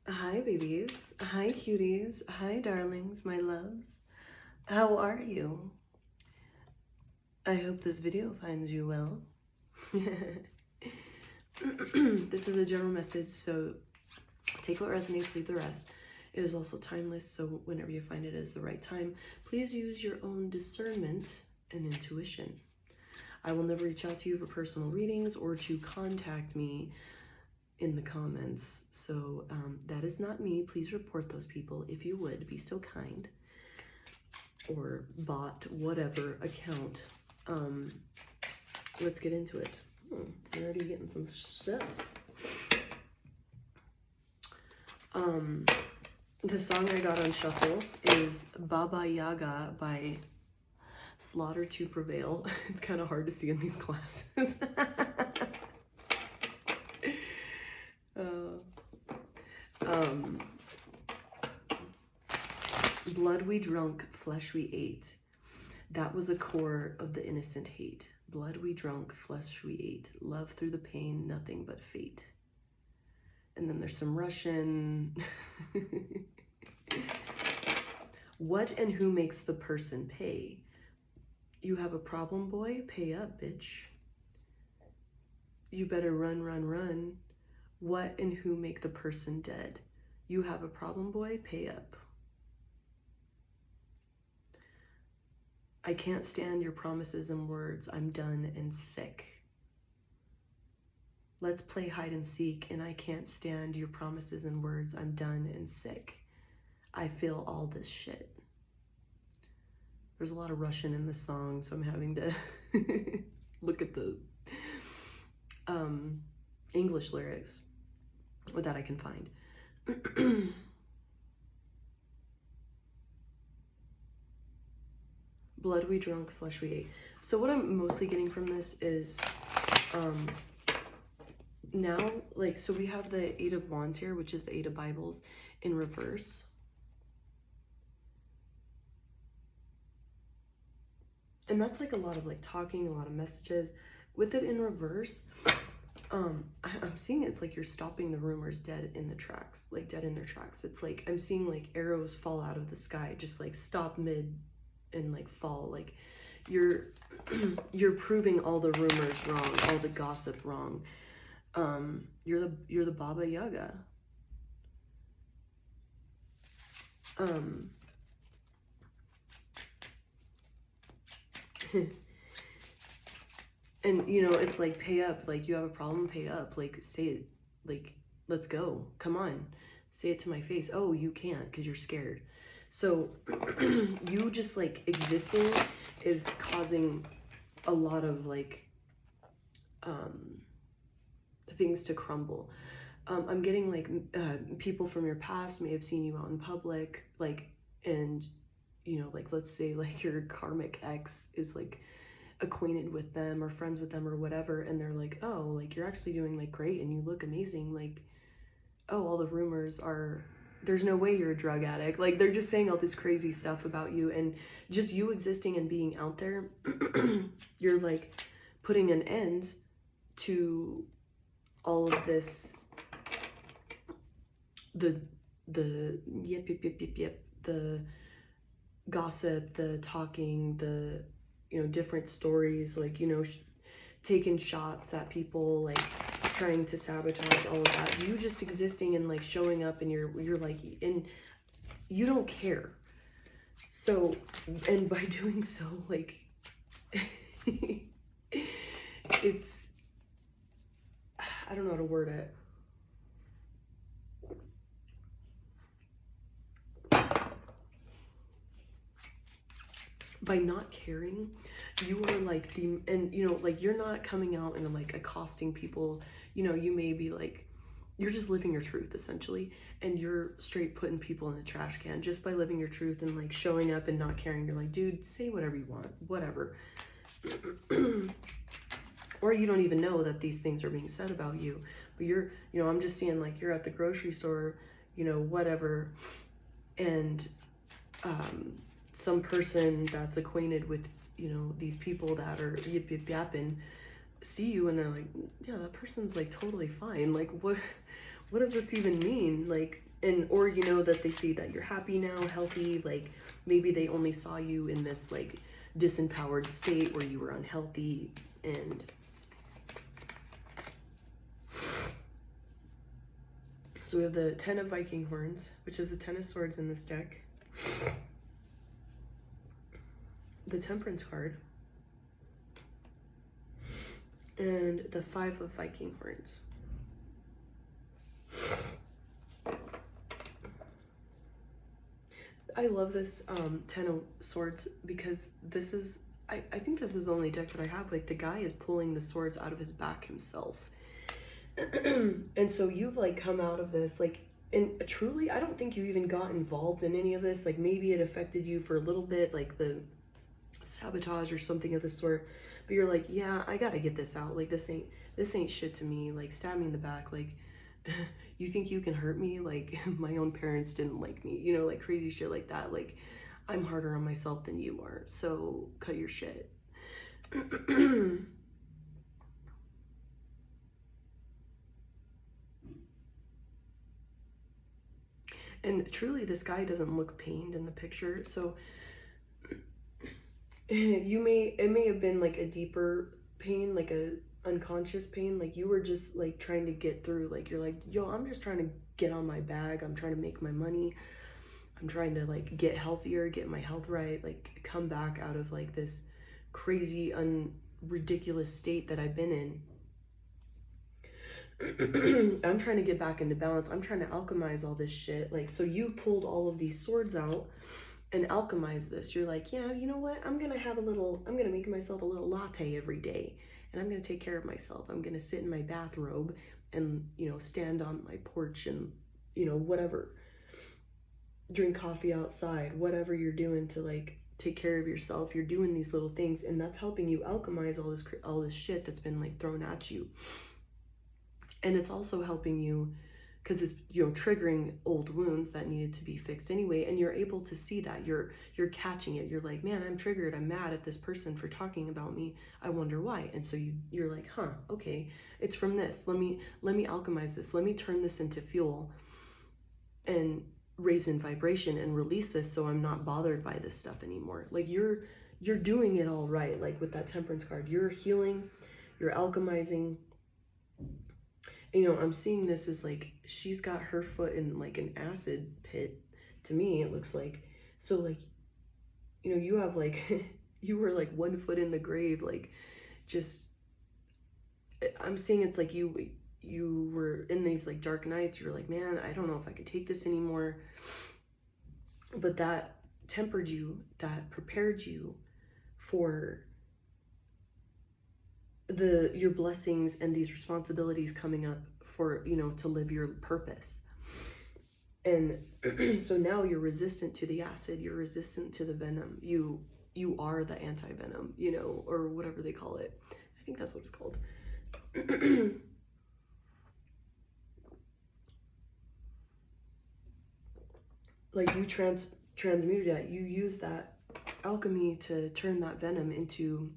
Hi babies, hi cuties, hi darlings, my loves. How are you? I hope this video finds you well. This is a general message, so take what resonates, leave the rest. It is also timeless, so whenever you find it is the right time, please use your own discernment and intuition. I will never reach out to you for personal readings or to contact me in the comments, so that is not me. Please report those people if you would be so kind, or bot, whatever account. Let's get into it. We're already getting some stuff. The song I got on shuffle is Baba Yaga by Slaughter to Prevail. It's kind of hard to see in these glasses. Blood we drunk, flesh we ate. That was the core of the innocent hate. Blood we drunk, flesh we ate. Love through the pain, nothing but fate. And then there's some Russian. What and who makes the person pay? You have a problem, boy? Pay up, bitch. You better run, run, run. What and who make the person dead? You have a problem, boy? Pay up. I can't stand your promises and words. I'm done and sick. Let's play hide and seek, and I can't stand your promises and words. I'm done and sick. I feel all this shit. There's a lot of Russian in this song, so I'm having to look at the English lyrics that I can find. Blood we drunk, flesh we ate. So what I'm mostly getting from this is now, like, so we have the Eight of Wands here, which is the Eight of Bibles in reverse. And that's like a lot of like talking, a lot of messages. With it in reverse, I'm seeing it's like you're stopping the rumors dead in the tracks, like dead in their tracks. It's like I'm seeing like arrows fall out of the sky, just like stop mid and like fall. Like you're proving all the rumors wrong, all the gossip wrong. You're the Baba Yaga. And you know, it's like pay up, like you have a problem, pay up, like say it, like let's go, come on, say it to my face. Oh, you can't because you're scared. So you just like existing is causing a lot of like things to crumble. I'm getting like people from your past may have seen you out in public, like, and you know, like let's say like your karmic ex is like acquainted with them or friends with them or whatever, and they're like, oh, like you're actually doing like great and you look amazing, like, oh, all the rumors are, there's no way you're a drug addict, like they're just saying all this crazy stuff about you, and just you existing and being out there you're like putting an end to all of this, the the gossip, the talking, the, you know, different stories, like, you know, taking shots at people, like trying to sabotage all of that. You just existing and like showing up, and you're like, and you don't care. So, and by doing so, like it's, I don't know how to word it. By not caring, you are like the, and you know, like you're not coming out and like accosting people, you know, you may be like, you're just living your truth essentially, and you're straight putting people in the trash can just by living your truth and like showing up and not caring. You're like, dude, say whatever you want, whatever. Or you don't even know that these things are being said about you, but you're, you know, I'm just seeing like you're at the grocery store, you know, whatever, and some person that's acquainted with, you know, these people that are yip yip yapping see you and they're like, yeah, that person's like totally fine. Like what does this even mean? Like And or you know that they see that you're happy now, healthy, like maybe they only saw you in this like disempowered state where you were unhealthy. And so we have the 10 of Viking horns, which is the 10 of swords in this deck, the Temperance card, and the 5 of Viking horns. I love this 10 of swords because this is, I think this is the only deck that I have. Like the guy is pulling the swords out of his back himself. And so you've like come out of this like, and truly I don't think you even got involved in any of this. Like maybe it affected you for a little bit, like the sabotage or something of the sort, but you're like, yeah, I gotta get this out. Like this ain't shit to me. Like stab me in the back. Like you think you can hurt me? Like my own parents didn't like me, you know, like crazy shit like that. Like I'm harder on myself than you are, so cut your shit. And truly this guy doesn't look pained in the picture, so it may have been like a deeper pain, like a unconscious pain, like you were just like trying to get through, like you're like, yo, I'm just trying to get on my bag, I'm trying to make my money, I'm trying to like get healthier, get my health right, like come back out of like this crazy ridiculous state that I've been in. I'm trying to get back into balance. I'm trying to alchemize all this shit. Like, so you pulled all of these swords out and alchemize this. You're like, yeah, you know what? I'm going to make myself a little latte every day. And I'm going to take care of myself. I'm going to sit in my bathrobe and, you know, stand on my porch and, you know, whatever. Drink coffee outside, whatever you're doing to like take care of yourself. You're doing these little things, and that's helping you alchemize all this shit that's been like thrown at you. And it's also helping you because it's, you know, triggering old wounds that needed to be fixed anyway. And you're able to see that you're catching it. You're like, man, I'm triggered. I'm mad at this person for talking about me. I wonder why. And so you're like, huh, okay, it's from this. Let me alchemize this. Let me turn this into fuel and raise in vibration and release this so I'm not bothered by this stuff anymore. Like you're doing it all right. Like with that Temperance card, you're healing, you're alchemizing. You know, I'm seeing this as like she's got her foot in like an acid pit. To me, it looks like. So like, you know, you have like you were like 1 foot in the grave, like just I'm seeing it's like you were in these like dark nights. You were like, man, I don't know if I could take this anymore. But that tempered you, that prepared you for your blessings and these responsibilities coming up for, you know, to live your purpose. And so now you're resistant to the acid, you're resistant to the venom. You are the anti-venom, you know, or whatever they call it. I think that's what it's called. Like you transmuted that, you use that alchemy to turn that venom into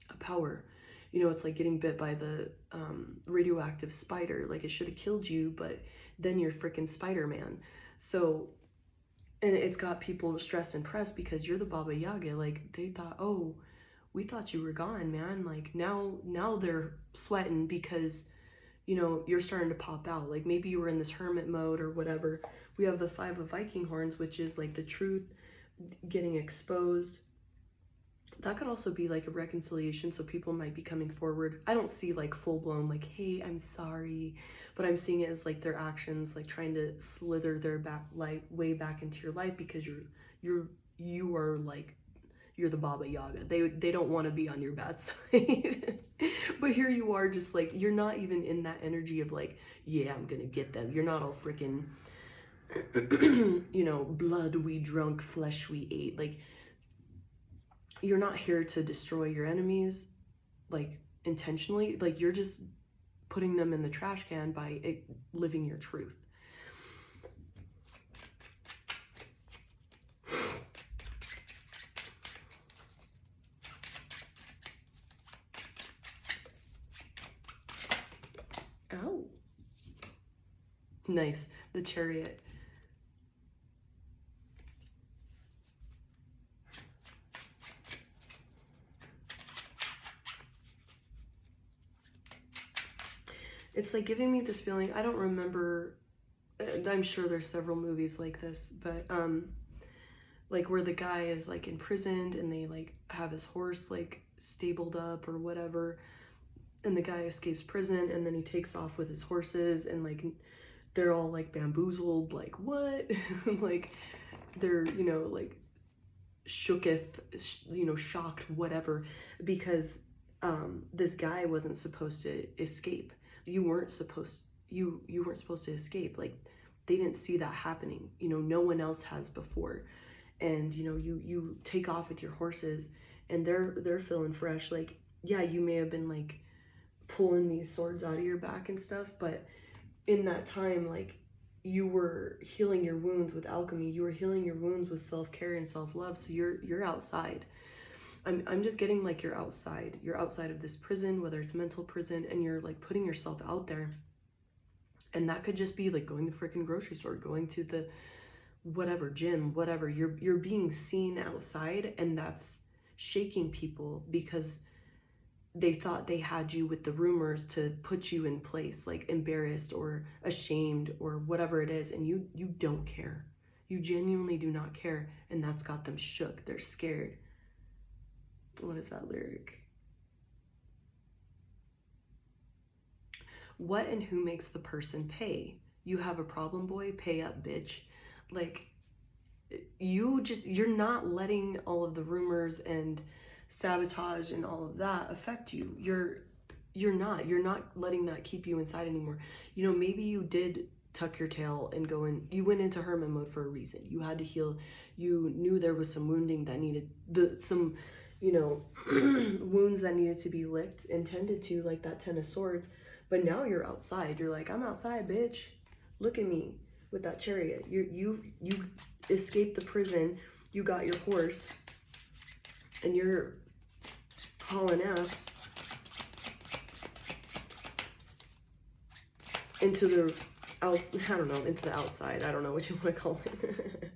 a power. You know, it's like getting bit by the radioactive spider. Like it should have killed you, but then you're freaking Spider-Man. So, and it's got people stressed and pressed because you're the Baba Yaga. Like they thought, oh, we thought you were gone, man. Like now they're sweating because, you know, you're starting to pop out. Like maybe you were in this hermit mode or whatever. We have the 5 of Viking horns, which is like the truth getting exposed. That could also be like a reconciliation, so people might be coming forward. I don't see like full-blown like, hey, I'm sorry, but I'm seeing it as like their actions like trying to slither their way back into your life because you are like, you're the Baba Yaga. They don't want to be on your bad side. But here you are, just like, you're not even in that energy of like, yeah, I'm gonna get them. You're not all freaking you know, blood we drunk, flesh we ate. Like you're not here to destroy your enemies like intentionally. Like you're just putting them in the trash can by living your truth. Ow. Nice. The Chariot. It's like giving me this feeling. I don't remember. I'm sure there's several movies like this, but like where the guy is like imprisoned and they like have his horse like stabled up or whatever, and the guy escapes prison and then he takes off with his horses and like they're all like bamboozled, like what? Like they're, you know, like shooketh, you know, shocked, whatever, because this guy wasn't supposed to escape. You weren't supposed to escape. Like they didn't see that happening. You know, no one else has before. And you know, you take off with your horses and they're feeling fresh. Like, yeah, you may have been like pulling these swords out of your back and stuff, but in that time, like you were healing your wounds with alchemy. You were healing your wounds with self-care and self-love. So you're outside. I'm just getting like you're outside. You're outside of this prison, whether it's mental prison, and you're like putting yourself out there. And that could just be like going to the freaking grocery store, going to the whatever gym, whatever. You're being seen outside, and that's shaking people because they thought they had you with the rumors to put you in place, like embarrassed or ashamed or whatever it is, and you don't care. You genuinely do not care, and that's got them shook. They're scared. What is that lyric? What and who makes the person pay? You have a problem, boy? Pay up, bitch. Like, you're not letting all of the rumors and sabotage and all of that affect you. You're not letting that keep you inside anymore. You know, maybe you did tuck your tail and you went into hermit mode for a reason. You had to heal. You knew there was some wounding that needed some, you know, wounds that needed to be licked and tended to, like that 10 of swords. But now you're outside. You're like, I'm outside, bitch. Look at me with that chariot. You escaped the prison. You got your horse, and you're hauling ass into the into the outside. I don't know what you want to call it.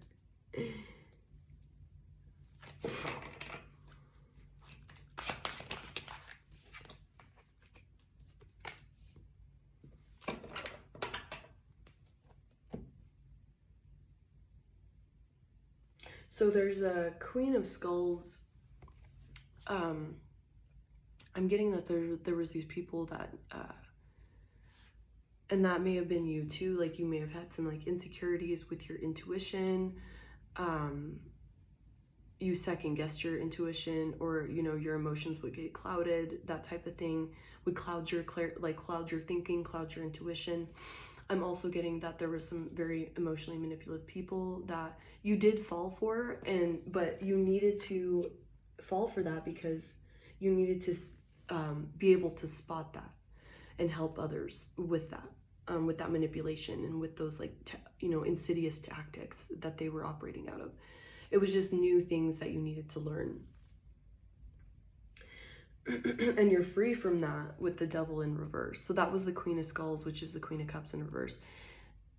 So there's a Queen of Skulls. I'm getting that there was these people that, and that may have been you too. Like you may have had some like insecurities with your intuition. You second guessed your intuition, or you know your emotions would get clouded. That type of thing would cloud your cloud your thinking, cloud your intuition. I'm also getting that there was some very emotionally manipulative people that you did fall for, but you needed to fall for that because you needed to be able to spot that and help others with that manipulation and with those like insidious tactics that they were operating out of. It was just new things that you needed to learn. And you're free from that with the Devil in reverse. So that was the Queen of Skulls, which is the Queen of Cups in reverse.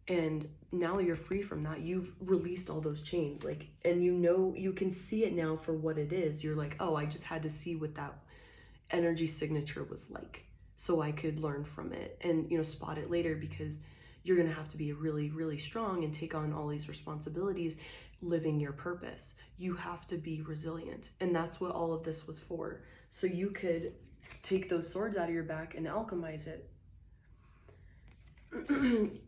And now you're free from that. You've released all those chains, like, and you can see it now for what it is. You're like, oh, I just had to see what that energy signature was like so I could learn from it and spot it later, because you're going to have to be really, really strong and take on all these responsibilities living your purpose. You have to be resilient, and that's what all of this was for. So you could take those swords out of your back and alchemize it.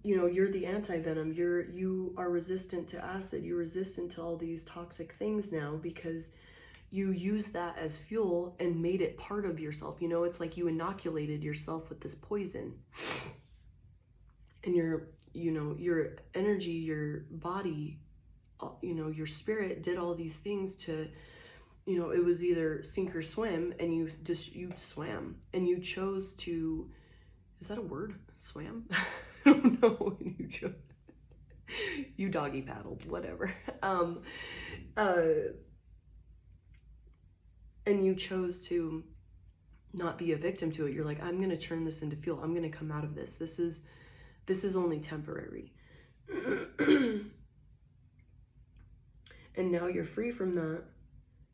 You're the anti-venom. You are resistant to acid. You're resistant to all these toxic things now because you use that as fuel and made it part of yourself. It's like you inoculated yourself with this poison. And your energy, your body, your spirit did all these things to, it was either sink or swim, and you swam, and you chose to, is that a word? Swam? I don't know. You doggy paddled, whatever. And you chose to not be a victim to it. You're like, I'm going to turn this into fuel. I'm going to come out of this. This is This is only temporary. And now you're free from that.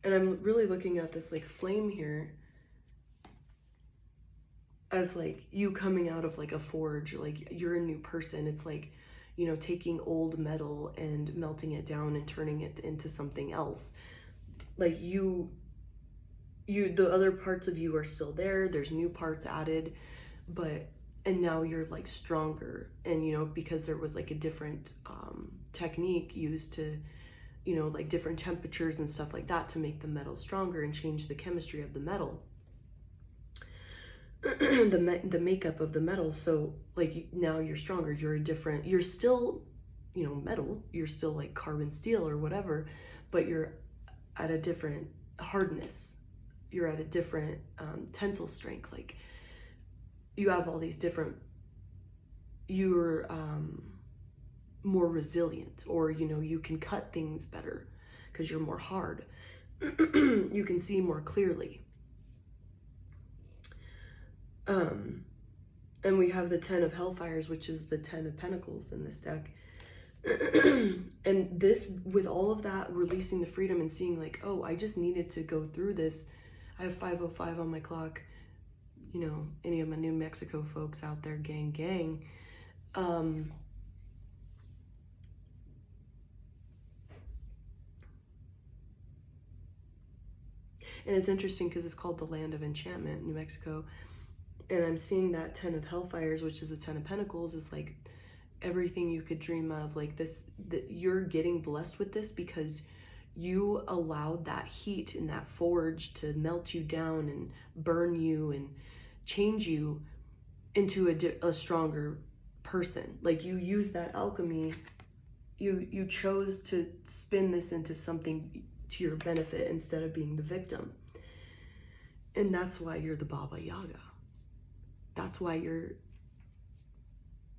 And I'm really looking at this like flame here as like you coming out of like a forge, like you're a new person. It's like, you know, taking old metal and melting it down and turning it into something else. Like the other parts of you are still there. There's new parts added, and now you're like stronger. And, you know, because there was like a different technique used to, you know, like different temperatures and stuff like that to make the metal stronger and change the chemistry of the metal. the makeup of the metal. So like now you're stronger, you're still, you know, metal, you're still like carbon steel or whatever, but you're at a different hardness, you're at a different tensile strength. Like you have all these different, you're more resilient, or, you know, you can cut things better because you're more hard. You can see more clearly. And we have the 10 of Hellfires, which is the 10 of Pentacles in this deck. And this, with all of that, releasing the freedom and seeing like, oh, I just needed to go through this. I have 5:05 on my clock. You know, any of my New Mexico folks out there, gang. And it's interesting because it's called the Land of Enchantment, New Mexico. And I'm seeing that 10 of Hellfires, which is the 10 of Pentacles, is like everything you could dream of. Like this, that you're getting blessed with this because you allowed that heat in that forge to melt you down and burn you and change you into a stronger person. Like you use that alchemy, you chose to spin this into something to your benefit instead of being the victim. And that's why you're the Baba Yaga. That's why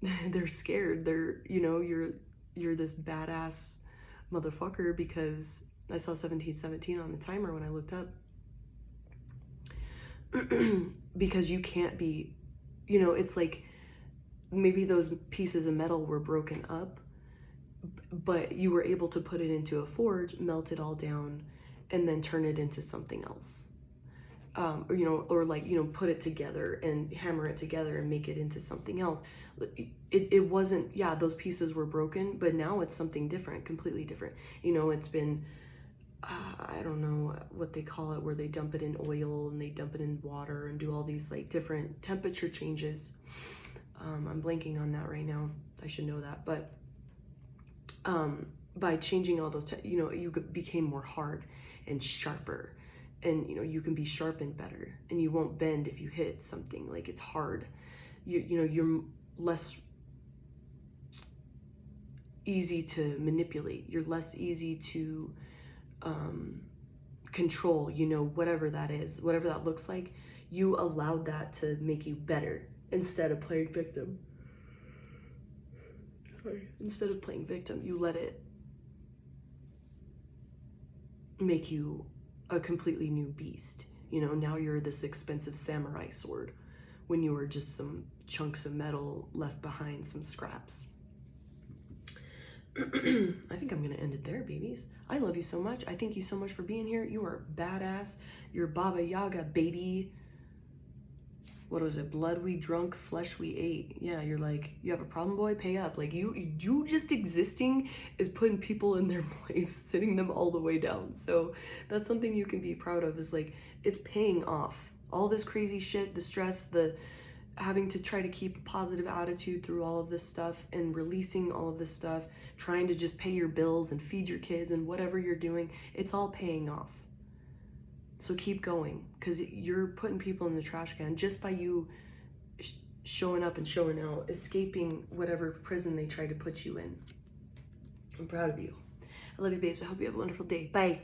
they're scared. They're, you know, you're this badass motherfucker because I saw 1717 on the timer when I looked up. Because you can't be, you know, it's like maybe those pieces of metal were broken up, but you were able to put it into a forge, melt it all down, and then turn it into something else. Or, you know, or like, you know, put it together and hammer it together and make it into something else. It wasn't, yeah, those pieces were broken, but now it's something different, completely different. You know, it's been, I don't know what they call it, where they dump it in oil and they dump it in water and do all these like different temperature changes. I'm blanking on that right now. I should know that. But by changing all those, you know, you became more hard and sharper. And, you know, you can be sharpened better and you won't bend if you hit something. Like it's hard. You know, you're less easy to manipulate. You're less easy to control, you know, whatever that is, whatever that looks like. You allowed that to make you better instead of playing victim. Instead of playing victim, you let it make you a completely new beast. You know, now you're this expensive samurai sword when you were just some chunks of metal left behind, some scraps. I think I'm gonna end it there, babies. I love you so much. I thank you so much for being here. You are badass. You're Baba Yaga, baby. What was it? Blood we drunk, flesh we ate. Yeah, you're like, you have a problem, boy? Pay up. Like you just existing is putting people in their place, sitting them all the way down. So that's something you can be proud of, is like, it's paying off. All this crazy shit, the stress, the having to try to keep a positive attitude through all of this stuff and releasing all of this stuff, trying to just pay your bills and feed your kids and whatever you're doing, it's all paying off. So keep going, because you're putting people in the trash can just by you showing up and showing out, escaping whatever prison they try to put you in. I'm proud of you. I love you, babes. I hope you have a wonderful day. Bye.